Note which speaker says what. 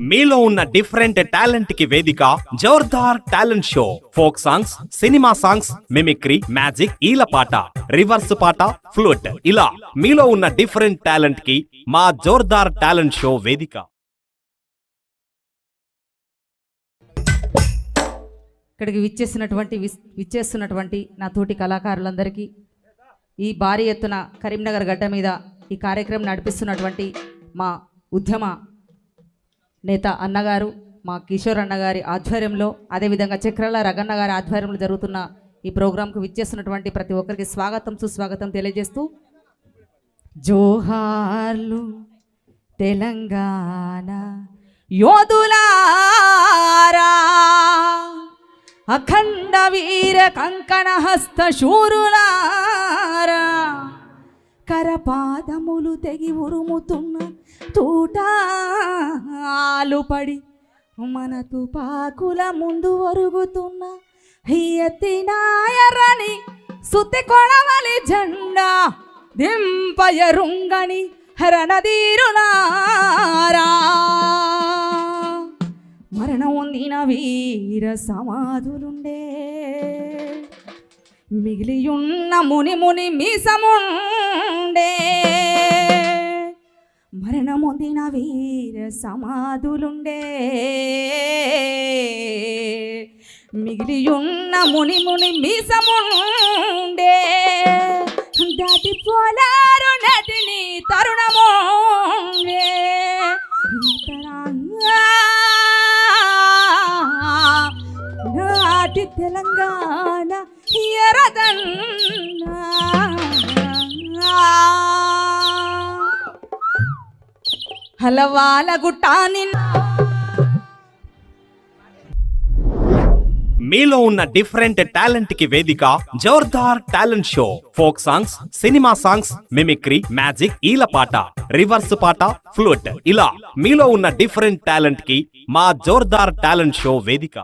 Speaker 1: మీలో ఉన్న different talent కి వేదిక Jordar talent show. Folk songs, cinema songs, mimicry, magic, ఈలపాట, రివర్స్ పాట, ఫ్లూట్, ఇలా మీలో ఉన్న డిఫరెంట్ టాలెంట్ కి మా జోర్దార్ టాలెంట్ షో వేదిక.
Speaker 2: ఇక్కడికి విచ్చేస్తున్నటువంటి నా తోటి కళాకారులందరికీ, ఈ భారీ ఎత్తున కరీంనగర్ గడ్డ మీద ఈ కార్యక్రమం నడిపిస్తున్నటువంటి మా ఉద్యమ నేత అన్నగారు, మా కిషోర్ అన్నగారి ఆధ్వర్యంలో, అదేవిధంగా చక్రాల రగన్న గారి ఆధ్వర్యంలో జరుగుతున్న ఈ ప్రోగ్రాంకు విచ్చేస్తున్నటువంటి ప్రతి ఒక్కరికి స్వాగతం సుస్వాగతం తెలియజేస్తూ, జోహార్లు తెలంగాణ యోధులారా, అఖండ వీర కంకణ హస్త శూరులారా, కరపాదములు తెగి ఉరుముతున్న తూటాలు పడి మన తుపాకుల ముందు ఒరుగుతున్న ఎత్తినాయరని సుత్తి కొడవలి జెండా దింపయరుంగని రణధీరులారా, మరణం పొందిన వీర సమాధులుండే, మిగిలియున్న ముని ముని మీసముండే, మరణం పొందిన వీర సమాధులుండే, మిగిలియున్న ముని ముని మీసముండే, దాటిపోలారు నదిని తరుణముండే, నాటి తెలంగాణ ఎరదన్నా, హలవాల గుట్టాని.
Speaker 1: మీలో ఉన్న డిఫరెంట్ టాలెంట్ కి వేదిక Jordar talent show. Folk songs, cinema songs, mimicry, magic, ఈలపాట, రివర్స్ పాట, ఫ్లూట్, ఇలా మీలో ఉన్న డిఫరెంట్ టాలెంట్ కి మా జోర్దార్ టాలెంట్ షో వేదిక.